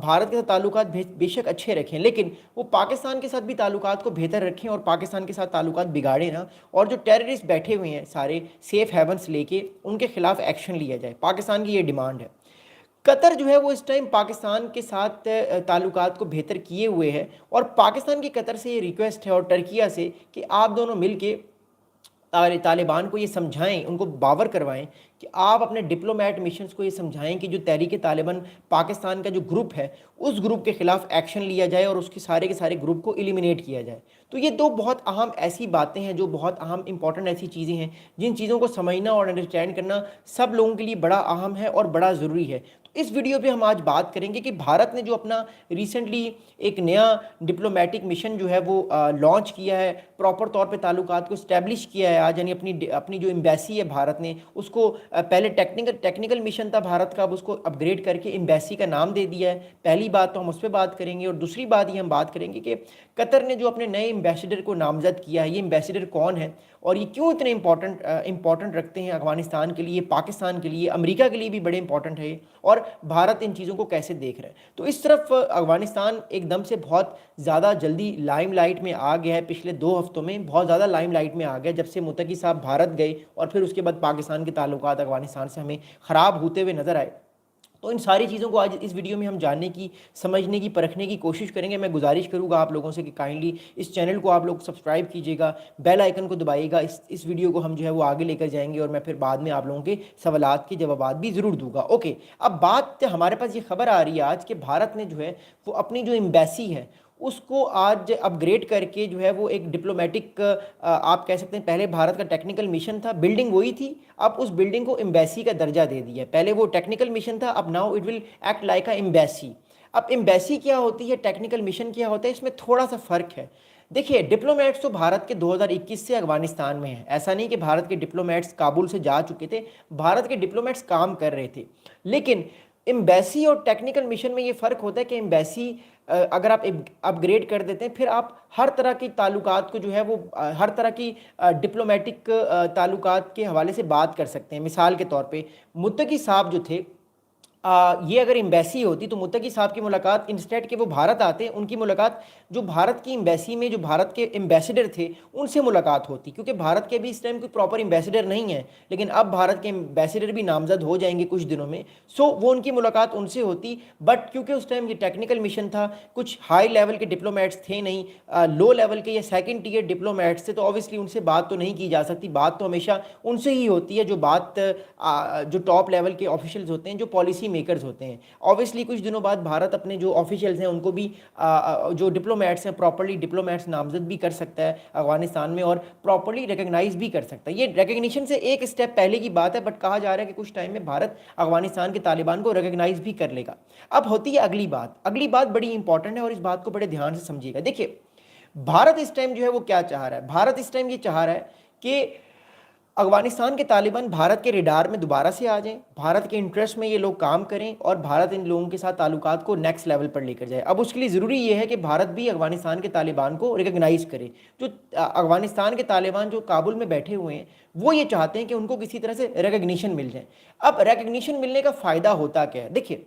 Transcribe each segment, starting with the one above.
بھارت کے ساتھ تعلقات بے شک اچھے رکھیں، لیکن وہ پاکستان کے ساتھ بھی تعلقات کو بہتر رکھیں اور پاکستان کے ساتھ تعلقات بگاڑیں نا، اور جو ٹیررسٹ بیٹھے ہوئے ہیں سارے سیف ہیونس لے کے، ان کے خلاف ایکشن لیا جائے۔ پاکستان کی یہ ڈیمانڈ ہے۔ قطر جو ہے وہ اس ٹائم پاکستان کے ساتھ تعلقات کو بہتر کیے ہوئے ہے، اور پاکستان کی قطر سے یہ ریکویسٹ ہے اور ٹرکیہ سے کہ آپ دونوں مل کے طالبان کو یہ سمجھائیں، ان کو باور کروائیں کہ آپ اپنے ڈپلومیٹ مشنز کو یہ سمجھائیں کہ جو تحریک طالبان پاکستان کا جو گروپ ہے اس گروپ کے خلاف ایکشن لیا جائے اور اس کے سارے گروپ کو ایلیمینیٹ کیا جائے۔ تو یہ دو بہت اہم ایسی باتیں ہیں، جو بہت اہم امپورٹنٹ ایسی چیزیں ہیں جن چیزوں کو سمجھنا اور انڈرسٹینڈ کرنا سب لوگوں کے لیے بڑا اہم ہے اور بڑا ضروری ہے۔ تو اس ویڈیو پہ ہم آج بات کریں گے کہ بھارت نے جو اپنا ریسنٹلی ایک نیا ڈپلومیٹک مشن جو ہے وہ لانچ کیا ہے، پراپر طور پہ تعلقات کو اسٹیبلش کیا ہے آج، یعنی اپنی جو ایمبیسی ہے بھارت نے اس کو پہلے ٹیکنیکل مشن تھا بھارت کا، اب اس کو اپ گریڈ کر کے ایمبیسی کا نام دے دیا ہے۔ پہلی بات تو ہم اس پہ بات کریں گے، اور دوسری بات یہ ہم بات کریں گے کہ قطر نے جو اپنے نئے ایمبیسیڈر کو نامزد کیا ہے، یہ ایمبیسیڈر کون ہے اور یہ کیوں اتنے امپورٹنٹ رکھتے ہیں افغانستان کے لیے، پاکستان کے لیے، امریکہ کے لیے بھی بڑے امپورٹنٹ ہے، اور بھارت ان چیزوں کو کیسے دیکھ رہا ہے۔ تو اس طرف افغانستان ایک دم سے بہت زیادہ جلدی لائم لائٹ میں آ گیا ہے، پچھلے 2 ہفتوں میں بہت زیادہ لائم لائٹ میں آ گیا جب سے متقی صاحب بھارت گئے، اور پھر اس کے بعد پاکستان کے تعلقات افغانستان سے ہمیں خراب ہوتے ہوئے نظر آئے۔ تو ان ساری چیزوں کو آج اس ویڈیو میں ہم جاننے کی، سمجھنے کی، پرکھنے کی کوشش کریں گے۔ میں گزارش کروں گا آپ لوگوں سے کہ کائنڈلی اس چینل کو آپ لوگ سبسکرائب کیجیے گا، بیل آئیکن کو دبائیے گا۔ اس ویڈیو کو ہم جو ہے وہ آگے لے کر جائیں گے، اور میں پھر بعد میں آپ لوگوں کے سوالات کے جوابات بھی ضرور دوں گا۔ اوکے، اب بات ہمارے پاس یہ خبر آ رہی ہے آج کہ بھارت نے جو ہے وہ اپنی جو ایمبیسی ہے اس کو آج اپ گریڈ کر کے جو ہے وہ ایک ڈپلومیٹک، آپ کہہ سکتے ہیں پہلے بھارت کا ٹیکنیکل مشن تھا، بلڈنگ وہی تھی، اب اس بلڈنگ کو ایمبیسی کا درجہ دے دیا ہے۔ پہلے وہ ٹیکنیکل مشن تھا، اب now it will act like a embassy. اب ایمبیسی کیا ہوتی ہے، ٹیکنیکل مشن کیا ہوتا ہے، اس میں تھوڑا سا فرق ہے۔ دیکھیے، ڈپلومیٹس تو بھارت کے 2021 سے افغانستان میں ہیں، ایسا نہیں کہ بھارت کے ڈپلومیٹس کابل سے جا چکے تھے، بھارت کے ڈپلومیٹس کام کر رہے تھے، لیکن ایمبیسی اور ٹیکنیکل مشن میں یہ فرق ہوتا ہے کہ ایمبیسی اگر آپ اپ گریڈ کر دیتے ہیں، پھر آپ ہر طرح کی تعلقات کو جو ہے وہ ہر طرح کی ڈپلومیٹک تعلقات کے حوالے سے بات کر سکتے ہیں۔ مثال کے طور پہ متقی صاحب جو تھے، یہ اگر ایمبیسی ہوتی تو متقی صاحب کی ملاقات انسٹیٹ کہ وہ بھارت آتے، ان کی ملاقات جو بھارت کی ایمبیسی میں جو بھارت کے ایمبیسیڈر تھے ان سے ملاقات ہوتی، کیونکہ بھارت کے بھی اس ٹائم کوئی پراپر ایمبیسیڈر نہیں ہے، لیکن اب بھارت کے ایمبیسیڈر بھی نامزد ہو جائیں گے کچھ دنوں میں، سو وہ ان کی ملاقات ان سے ہوتی۔ بٹ کیونکہ اس ٹائم یہ ٹیکنیکل مشن تھا، کچھ ہائی لیول کے ڈپلومیٹس تھے نہیں، لو لیول کے یا سیکنڈ ٹیئر ڈپلومیٹس تھے، تو اوبیسلی ان سے بات تو نہیں کی جا سکتی، بات تو ہمیشہ ان سے ہی ہوتی ہے جو بات جو ٹاپ لیول کے آفیشلز ہوتے ہیں، جو پالیسی میکرز ہوتے ہیں۔ اوبیسلی کچھ دنوں بعد بھارت اپنے جو آفیشلز ہیں ان کو بھی جو ڈپلومیٹس ہیں پراپرلی ڈپلومیٹس نامزد بھی کر سکتا ہے افغانستان میں، اور پراپرلی ریکگنائز بھی کر سکتا ہے۔ یہ ریکگنیشن سے ایک اسٹیپ پہلے کی بات ہے، بٹ کہا جا رہا ہے کہ کچھ ٹائم میں بھارت افغانستان کے طالبان کو ریکگنائز بھی کر لے گا۔ اب ہوتی ہے اگلی بات بڑی امپورٹنٹ ہے، اور اس بات کو بڑے دھیان سے سمجھیے گا۔ دیکھیے، بھارت اس ٹائم جو ہے وہ کیا چاہ رہا ہے، بھارت اس ٹائم یہ چاہ رہا ہے کہ افغانستان کے طالبان بھارت کے ریڈار میں دوبارہ سے آ جائیں، بھارت کے انٹرسٹ میں یہ لوگ کام کریں، اور بھارت ان لوگوں کے ساتھ تعلقات کو نیکسٹ لیول پر لے کر جائے۔ اب اس کے لیے ضروری یہ ہے کہ بھارت بھی افغانستان کے طالبان کو ریکگنائز کرے۔ جو افغانستان کے طالبان جو کابل میں بیٹھے ہوئے ہیں وہ یہ چاہتے ہیں کہ ان کو کسی طرح سے ریکگنیشن مل جائے۔ اب ریکگنیشن ملنے کا فائدہ ہوتا کیا ہے؟ دیکھیے،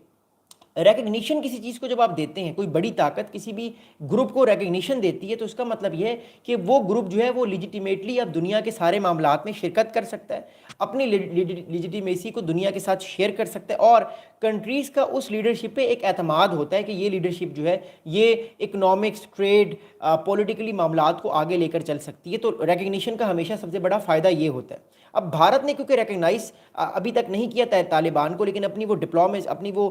ریکگنیشن کسی چیز کو جب آپ دیتے ہیں، کوئی بڑی طاقت کسی بھی گروپ کو ریکگنیشن دیتی ہے، تو اس کا مطلب یہ ہے کہ وہ گروپ جو ہے وہ لیجیٹیمیٹلی اب دنیا کے سارے معاملات میں شرکت کر سکتا ہے، اپنی لیجیٹیمیسی کو دنیا کے ساتھ شیئر کر سکتا ہے، اور کنٹریز کا اس لیڈرشپ پہ ایک اعتماد ہوتا ہے کہ یہ لیڈرشپ جو ہے یہ اکنامکس، ٹریڈ، پولیٹیکلی معاملات کو آگے لے کر چل سکتی ہے۔ تو ریکگنیشن کا ہمیشہ سب سے بڑا فائدہ یہ ہوتا ہے۔ اب بھارت نے کیونکہ ریکگنائز ابھی تک نہیں کیا تھا طالبان کو، لیکن اپنی وہ ڈپلومیسی، اپنی وہ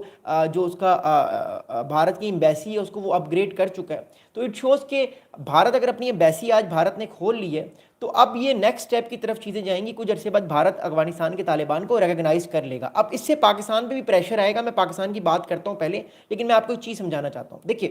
جو اس کا بھارت کی ایمبیسی ہے اس کو وہ اپ گریڈ کر چکا ہے، تو اٹ شوز کہ بھارت اگر اپنی ایمبیسی آج بھارت نے کھول لی ہے، تو اب یہ نیکسٹ سٹیپ کی طرف چیزیں جائیں گی۔ کچھ عرصے بعد بھارت افغانستان کے طالبان کو ریکگنائز کر لے گا۔ اب اس سے پاکستان پہ بھی پریشر آئے گا، میں پاکستان کی بات کرتا ہوں پہلے، لیکن میں آپ کو ایک چیز سمجھانا چاہتا ہوں۔ دیکھیے،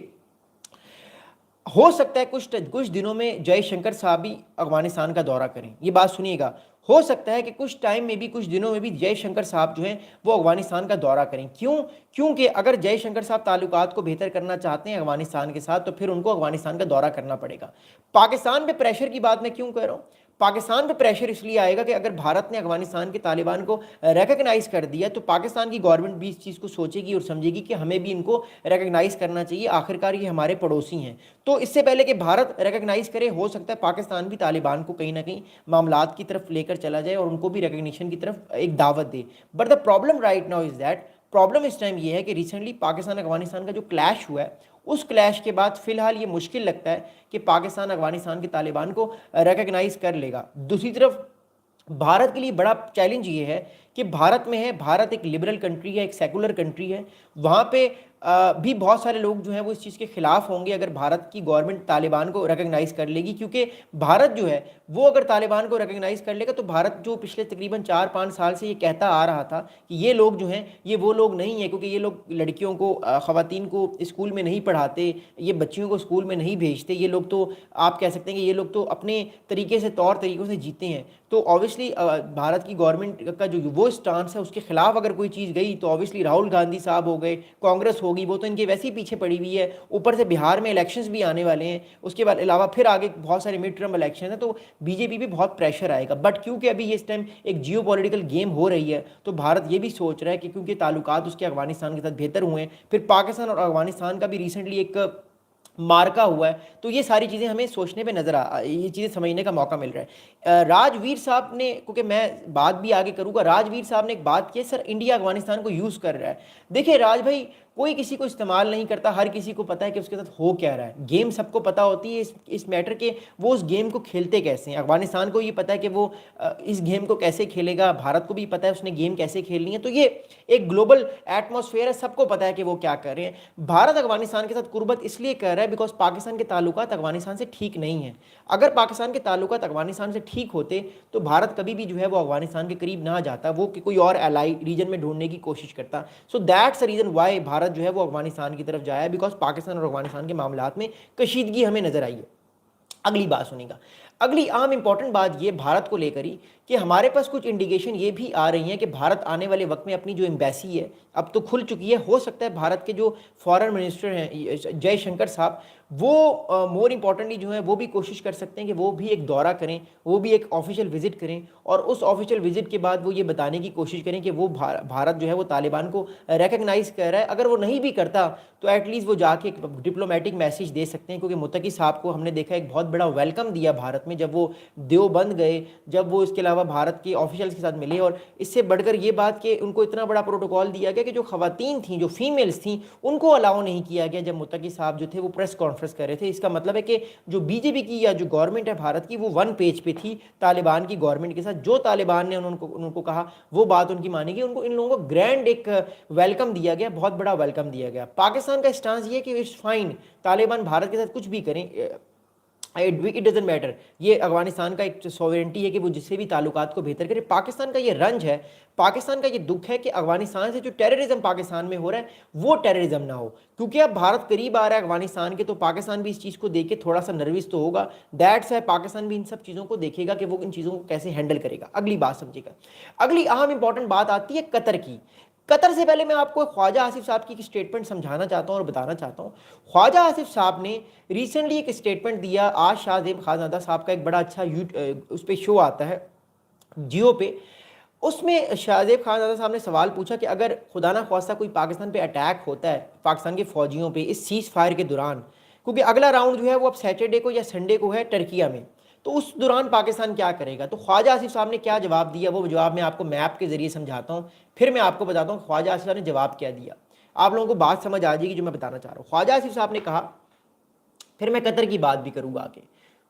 ہو سکتا ہے کچھ دنوں میں جے شنکر صاحب بھی افغانستان کا دورہ کریں، یہ بات سنیے گا، ہو سکتا ہے کہ کچھ ٹائم میں بھی، کچھ دنوں میں بھی جے شنکر صاحب جو ہیں وہ افغانستان کا دورہ کریں۔ کیونکہ اگر جے شنکر صاحب تعلقات کو بہتر کرنا چاہتے ہیں افغانستان کے ساتھ، تو پھر ان کو افغانستان کا دورہ کرنا پڑے گا۔ پاکستان پہ پریشر کی بات میں کیوں کہہ رہا ہوں؟ پاکستان پہ پریشر اس لیے آئے گا کہ اگر بھارت نے افغانستان کے طالبان کو ریکگنائز کر دیا تو پاکستان کی گورنمنٹ بھی اس چیز کو سوچے گی اور سمجھے گی کہ ہمیں بھی ان کو ریکگنائز کرنا چاہیے، آخرکار یہ ہمارے پڑوسی ہیں۔ تو اس سے پہلے کہ بھارت ریکگنائز کرے، ہو سکتا ہے پاکستان بھی طالبان کو کہیں نہ کہیں معاملات کی طرف لے کر چلا جائے اور ان کو بھی ریکگنیشن کی طرف ایک دعوت دے۔ But the problem right now is that, problem اس ٹائم یہ ہے کہ ریسنٹلی پاکستان افغانستان کا جو کلیش ہوا ہے، اس کلیش کے بعد فی الحال یہ مشکل لگتا ہے کہ پاکستان افغانستان کے طالبان کو ریکگنائز کر لے گا۔ دوسری طرف بھارت کے لیے بڑا چیلنج یہ ہے کہ بھارت میں ہے، بھارت ایک لبرل کنٹری ہے، ایک سیکولر کنٹری ہے، وہاں پہ بھی بہت سارے لوگ جو ہیں وہ اس چیز کے خلاف ہوں گے اگر بھارت کی گورنمنٹ طالبان کو ریکگنائز کر لے گی، کیونکہ بھارت جو ہے وہ اگر طالبان کو ریکگنائز کر لے گا تو بھارت جو پچھلے تقریباً 4-5 سال سے یہ کہتا آ رہا تھا کہ یہ لوگ جو ہیں یہ وہ لوگ نہیں ہیں، کیونکہ یہ لوگ لڑکیوں کو، خواتین کو اسکول میں نہیں پڑھاتے، یہ بچیوں کو اسکول میں نہیں بھیجتے، یہ لوگ تو آپ کہہ سکتے ہیں کہ یہ لوگ تو اپنے طریقے سے، طور طریقوں سے جیتے ہیں۔ تو اوبیسلی بھارت کی گورنمنٹ کا جو وہ سٹانس ہے اس کے خلاف اگر کوئی چیز گئی تو اوبیسلی راہل گاندھی صاحب ہو گئے، کانگریس ہوگی، وہ تو ان کے ویسے ہی پیچھے پڑی ہوئی ہے، اوپر سے بہار میں الیکشنز بھی آنے والے ہیں، اس کے بعد علاوہ پھر آگے بہت سارے مڈ ٹرم الیکشن ہیں، تو بی جے پی پہ بہت پریشر آئے گا۔ بٹ کیونکہ ابھی اس ٹائم ایک جیو پولیٹیکل گیم ہو رہی ہے تو بھارت یہ بھی سوچ رہا ہے کہ کیونکہ تعلقات اس کے افغانستان کے ساتھ بہتر ہوئے ہیں، پھر پاکستان اور افغانستان کا بھی ریسنٹلی ایک مارکا ہوا ہے، تو یہ ساری چیزیں ہمیں سوچنے پہ نظر یہ چیزیں سمجھنے کا موقع مل رہا ہے۔ راجویر صاحب نے، کیونکہ میں بات بھی آگے کروں گا، راجویر صاحب نے ایک بات کی ہے، سر انڈیا افغانستان کو یوز کر رہا ہے۔ دیکھیں راج بھائی، کوئی کسی کو استعمال نہیں کرتا، ہر کسی کو پتہ ہے کہ اس کے ساتھ ہو کیا رہا ہے، گیم سب کو پتہ ہوتی ہے اس میٹر کے وہ اس گیم کو کھیلتے کیسے ہیں۔ افغانستان کو یہ پتہ ہے کہ وہ اس گیم کو کیسے کھیلے گا، بھارت کو بھی پتہ ہے اس نے گیم کیسے کھیلنی ہے، تو یہ ایک گلوبل ایٹماسفیئر ہے، سب کو پتہ ہے کہ وہ کیا کر رہے ہیں۔ بھارت افغانستان کے ساتھ قربت اس لیے کر رہا ہے بیکاز پاکستان کے تعلقات افغانستان سے ٹھیک نہیں ہیں۔ اگر پاکستان کے تعلقات افغانستان سے ٹھیک ہوتے تو بھارت کبھی بھی جو ہے وہ افغانستان کے قریب نہ جاتا، وہ کوئی اور الائی ریجن میں ڈھونڈنے کی کوشش کرتا۔ So that's a reason why Bharat جو ہے وہ افغانستان کی طرف جایا ہے، بیکاز پاکستان اور افغانستان کے معاملات میں کشیدگی ہمیں نظر آئی ہے۔ اگلی بات سنیں گا، اگلی عام امپورٹنٹ بات یہ بھارت کو لے کر ہی کہ ہمارے پاس کچھ انڈیکیشن یہ بھی آ رہی ہیں کہ بھارت آنے والے وقت میں اپنی جو ایمبیسی ہے اب تو کھل چکی ہے، ہو سکتا ہے بھارت کے جو فارن منسٹر ہیں جے شنکر صاحب، وہ مور امپورٹنٹلی جو ہے وہ بھی کوشش کر سکتے ہیں کہ وہ بھی ایک دورہ کریں، وہ بھی ایک آفیشیل وزٹ کریں، اور اس آفیشیل وزٹ کے بعد وہ یہ بتانے کی کوشش کریں کہ وہ بھارت جو ہے وہ طالبان کو ریکگنائز کر رہا ہے۔ اگر وہ نہیں بھی کرتا تو ایٹ لیسٹ وہ جا کے ایک ڈپلومیٹک میسیج دے سکتے ہیں، کیونکہ متقی صاحب کو ہم نے دیکھا ایک بہت بڑا ویلکم دیا بھارت میں جب وہ دیوبند گئے، جب وہ اس کے علاوہ بھارت کے آفیشلز کے ساتھ ملے، اور اس سے بڑھ کر یہ بات کہ ان کو اتنا بڑا پروٹوکول دیا گیا کہ جو خواتین تھیں، جو فیمیلز تھیں، ان کو الاؤ نہیں کیا گیا جب متقی صاحب جو تھے وہ پریس کانفرنس کر رہے تھے۔ اس کا مطلب ہے کہ جو بی جے پی کی یا جو گورنمنٹ ہے بھارت کی، وہ ون پیج پہ تھی طالبان کی گورنمنٹ کے ساتھ، جو طالبان نے ان کو کہا وہ بات ان کی مانی گئی، ان لوگوں کو گرینڈ ایک ویلکم دیا گیا، بہت بڑا ویلکم دیا گیا۔ پاکستان کا اسٹانس یہ ہے کہ اٹس فائن، طالبان بھارت کے ساتھ کچھ بھی کریں، اٹ ڈزنٹ میٹر، یہ افغانستان کا ایک سوورنٹی ہے کہ وہ جس سے بھی تعلقات کو بہتر کرے۔ پاکستان کا یہ رنج ہے، پاکستان کا یہ دکھ ہے کہ افغانستان سے جو ٹیررزم پاکستان میں ہو رہا ہے وہ ٹیررزم نہ ہو، کیونکہ اب بھارت قریب آ رہا ہے افغانستان کے، تو پاکستان بھی اس چیز کو دیکھ کے تھوڑا سا نروس تو ہوگا۔ دیٹس ہے پاکستان بھی ان سب چیزوں کو دیکھے گا کہ وہ ان چیزوں کو کیسے ہینڈل کرے گا۔ اگلی بات سمجھے گا، اگلی اہم امپورٹنٹ بات آتی ہے قطر کی۔ قطر سے پہلے میں آپ کو خواجہ آصف صاحب کی اسٹیٹمنٹ سمجھانا چاہتا ہوں اور بتانا چاہتا ہوں۔ خواجہ آصف صاحب نے ریسنٹلی ایک اسٹیٹمنٹ دیا، آج شاہ زیب خانزادہ صاحب کا ایک بڑا اچھا اس پہ شو آتا ہے جیو پہ، اس میں شاہ زیب خانزادہ صاحب نے سوال پوچھا کہ اگر خدا نہ خواستہ کوئی پاکستان پہ اٹیک ہوتا ہے، پاکستان کے فوجیوں پہ اس سیز فائر کے دوران، کیونکہ اگلا راؤنڈ جو ہے وہ اب سیٹرڈے کو یا سنڈے کو ہے ٹرکیہ میں، تو اس دوران پاکستان کیا کرے گا؟ تو خواجہ آصف صاحب نے کیا جواب دیا، وہ جواب میں آپ کو میپ کے ذریعے سمجھاتا ہوں، پھر میں آپ کو بتاتا ہوں خواجہ آصف صاحب نے جواب کیا دیا، آپ لوگوں کو بات سمجھ آ جائے گی جو میں بتانا چاہ رہا ہوں۔ خواجہ آصف صاحب نے کہا، پھر میں قطر کی بات بھی کروں گا آگے،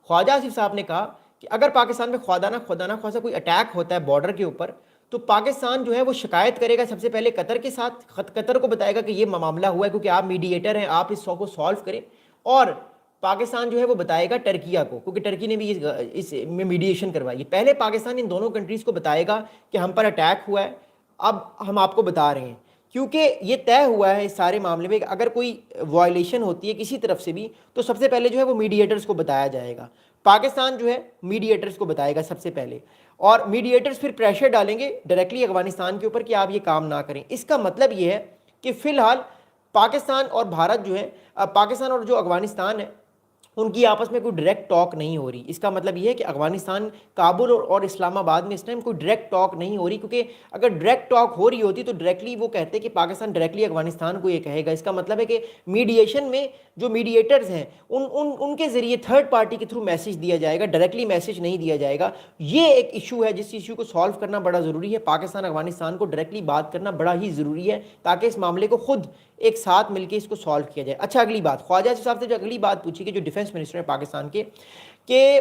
خواجہ آصف صاحب نے کہا کہ اگر پاکستان میں خدا نہ خواستہ کوئی اٹیک ہوتا ہے بارڈر کے اوپر، تو پاکستان جو ہے وہ شکایت کرے گا سب سے پہلے قطر کے ساتھ، قطر کو بتائے گا کہ یہ معاملہ ہوا ہے، کیونکہ آپ میڈییٹر ہیں، آپ اس کو سالو کریں، اور پاکستان جو ہے وہ بتائے گا ٹرکیہ کو، کیونکہ ٹرکی نے بھی اس میں میڈیشن کروائی ہے۔ پہلے پاکستان ان دونوں کنٹریز کو بتائے گا کہ ہم پر اٹیک ہوا ہے، اب ہم آپ کو بتا رہے ہیں، کیونکہ یہ طے ہوا ہے اس سارے معاملے میں کہ اگر کوئی وائلیشن ہوتی ہے کسی طرف سے بھی تو سب سے پہلے جو ہے وہ میڈییٹرز کو بتایا جائے گا، پاکستان جو ہے میڈییٹرز کو بتائے گا سب سے پہلے، اور میڈییٹرز پھر پریشر ڈالیں گے ڈائریکٹلی افغانستان کے اوپر کہ آپ یہ کام نہ کریں۔ اس کا مطلب یہ ہے کہ فی الحال پاکستان اور بھارت جو ہے، پاکستان اور جو افغانستان ہے، ان کی آپس میں کوئی ڈائریکٹ ٹاک نہیں ہو رہی. اس کا مطلب یہ ہے کہ افغانستان کابل اور اسلام آباد میں اس ٹائم کوئی ڈائریکٹ ٹاک نہیں ہو رہی, کیونکہ اگر ڈائریکٹ ٹاک ہو رہی ہوتی تو ڈائریکٹلی وہ کہتے کہ پاکستان ڈائریکٹلی افغانستان کو یہ کہے گا. اس کا مطلب ہے کہ میڈیشن میں جو میڈیٹرز ہیں ان کے ذریعے تھرڈ پارٹی کے تھرو میسج دیا جائے گا, ڈائریکٹلی میسج نہیں دیا جائے گا. یہ ایک ایشو ہے جس ایشو کو سالو کرنا بڑا ضروری ہے. پاکستان افغانستان کو ڈائریکٹلی بات کرنا بڑا ہی ضروری ہے تاکہ اس معاملے کو خود ایک ساتھ مل کے اس کو سالو کیا جائے. اچھا, اگلی بات خواجہ صاحب سے جو اگلی بات پوچھی کہ جو ڈیفنس منسٹر ہیں پاکستان کے, کہ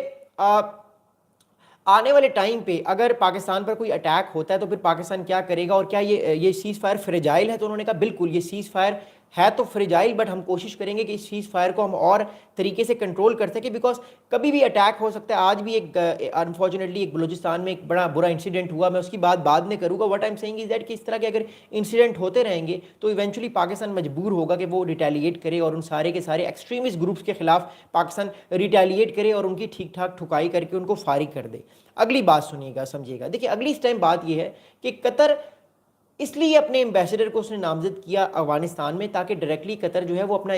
آنے والے ٹائم پہ اگر پاکستان پر کوئی اٹیک ہوتا ہے تو پھر پاکستان کیا کرے گا, اور کیا یہ سیز فائر فریجائل ہے؟ تو انہوں نے کہا بالکل یہ سیز فائر ہے تو فریجائل, بٹ ہم کوشش کریں گے کہ اس سیز فائر کو ہم اور طریقے سے کنٹرول کر سکیں, بیکاز کبھی بھی اٹیک ہو سکتا ہے. آج بھی ایک انفارچونیٹلی ایک بلوچستان میں ایک بڑا برا انسیڈنٹ ہوا, میں اس کی بات بعد میں کروں گا. What I am seeing is that کہ اس طرح کے اگر انسیڈنٹ ہوتے رہیں گے تو ایونچولی پاکستان مجبور ہوگا کہ وہ ریٹیلیٹ کرے اور ان سارے کے سارے ایکسٹریمسٹ گروپس کے خلاف پاکستان ریٹیلیٹ کرے اور ان کی ٹھیک ٹھاک ٹھکائی کر کے ان کو فارغ کر دے. اگلی بات سنیے گا, سمجھیے گا. دیکھیے اگلی اس ٹائم بات یہ ہے کہ قطر اس لیے اپنے ایمبیسڈر کو اس نے نامزد کیا افغانستان میں تاکہ ڈائریکٹلی قطر جو ہے وہ اپنا